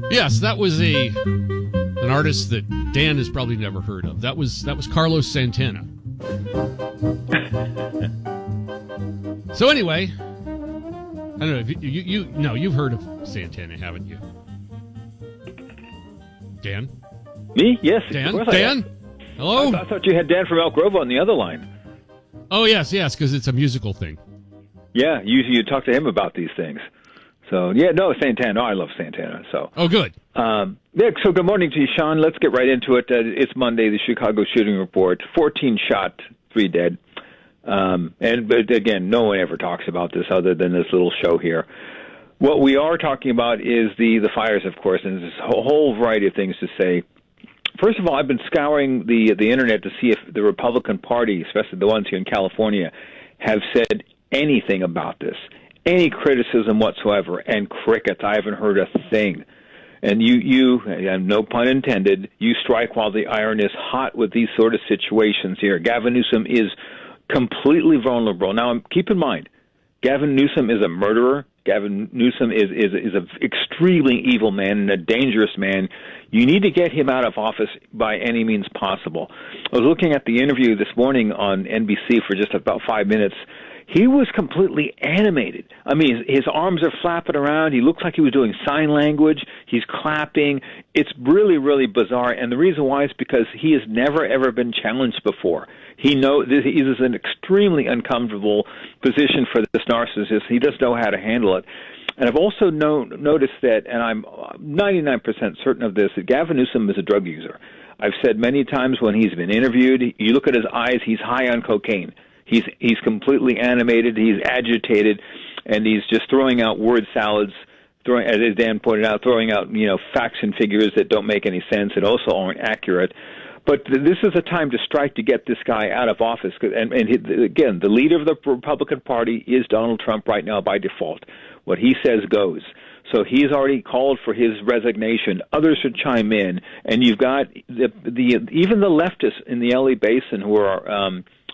Yes, that was an artist that Dan has probably never heard of. That was Carlos Santana. So anyway, I don't know if you've heard of Santana, haven't you? Dan? Me? Yes. Dan? Of course Dan? Hello? I thought you had Dan from Elk Grove on the other line. Oh, yes, because it's a musical thing. Yeah, you talk to him about these things. So, yeah, no, Santana. I love Santana. So. Oh, good. Yeah, so good morning to you, Sean. Let's get right into it. It's Monday, the Chicago shooting report. 14 shot, 3 dead. But again, no one ever talks about this other than this little show here. What we are talking about is the fires, of course, and there's a whole variety of things to say. First of all, I've been scouring the internet to see if the Republican Party, especially the ones here in California, have said anything about this, any criticism whatsoever, and crickets. I haven't heard a thing. And you, no pun intended, you strike while the iron is hot with these sort of situations here. Gavin Newsom is completely vulnerable. Now, keep in mind, Gavin Newsom is a murderer. Gavin Newsom is an extremely evil man and a dangerous man. You need to get him out of office by any means possible. I was looking at the interview this morning on NBC for just about 5 minutes. He was completely animated. I mean, his arms are flapping around. He looks like he was doing sign language. He's clapping. It's really, really bizarre. And the reason why is because he has never, ever been challenged before. He knows this is an extremely uncomfortable position for this narcissist. He doesn't know how to handle it. And I've also noticed that, and I'm 99% certain of this, that Gavin Newsom is a drug user. I've said many times when he's been interviewed, you look at his eyes, he's high on cocaine. He's completely animated, he's agitated, and he's just throwing out word salads, as Dan pointed out, throwing out facts and figures that don't make any sense and also aren't accurate. But this is a time to strike to get this guy out of office. Again, the leader of the Republican Party is Donald Trump right now by default. What he says goes. So he's already called for his resignation. Others should chime in, and you've got even the leftists in the LA Basin who are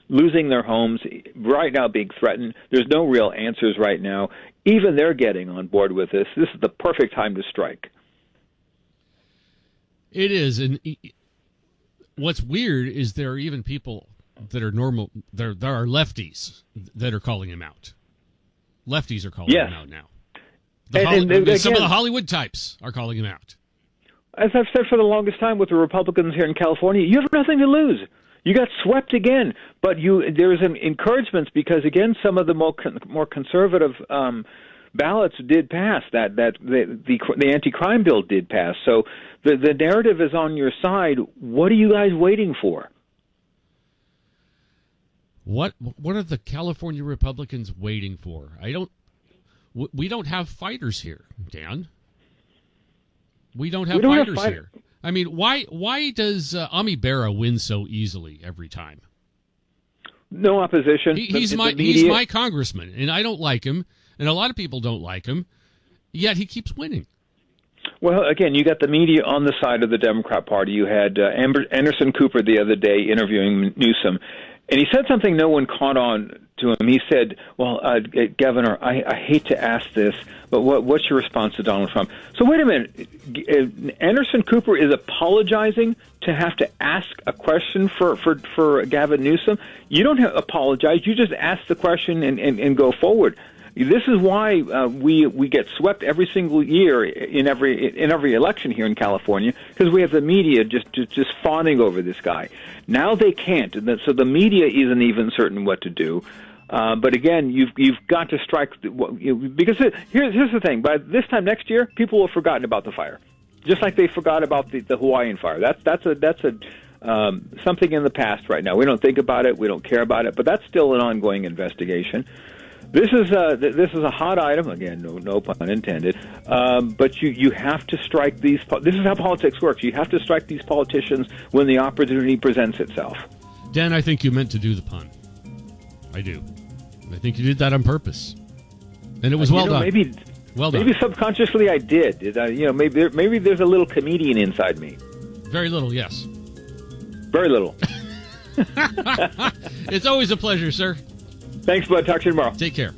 losing their homes right now, being threatened. There's no real answers right now. Even they're getting on board with this. This is the perfect time to strike. It is, and what's weird is there are even people that are normal. There are lefties that are calling him out. Lefties are calling him out now. Some of the Hollywood types are calling him out. As I've said for the longest time with the Republicans here in California, you have nothing to lose. You got swept again, but there's an encouragement because, again, some of the more conservative ballots did pass. The anti-crime bill did pass. So the narrative is on your side. What are you guys waiting for? What are the California Republicans waiting for? We don't have fighters here, Dan. We don't have fighters here. I mean, why does Ami Bera win so easily every time? No opposition. He's my congressman, and I don't like him, and a lot of people don't like him, yet he keeps winning. Well, again, you got the media on the side of the Democrat Party. You had Anderson Cooper the other day interviewing Newsom, and he said something no one caught on to him. He said, well, Governor, I hate to ask this, but what's your response to Donald Trump? So wait a minute. Anderson Cooper is apologizing to have to ask a question for Gavin Newsom? You don't apologize. You just ask the question and go forward. This is why we get swept every single year in every election here in California, because we have the media just fawning over this guy. Now they can't, so the media isn't even certain what to do. But again, you've got to strike because here's the thing: by this time next year, people will have forgotten about the fire, just like they forgot about the Hawaiian fire. That's something in the past right now. We don't think about it, we don't care about it, but that's still an ongoing investigation. This is a hot item again, no pun intended. But you have to strike these. This is how politics works. You have to strike these politicians when the opportunity presents itself. Dan, I think you meant to do the pun. I do. I think you did that on purpose, and it was well done. Maybe subconsciously I did. Maybe there's a little comedian inside me. Very little, yes. Very little. It's always a pleasure, sir. Thanks, bud. Talk to you tomorrow. Take care.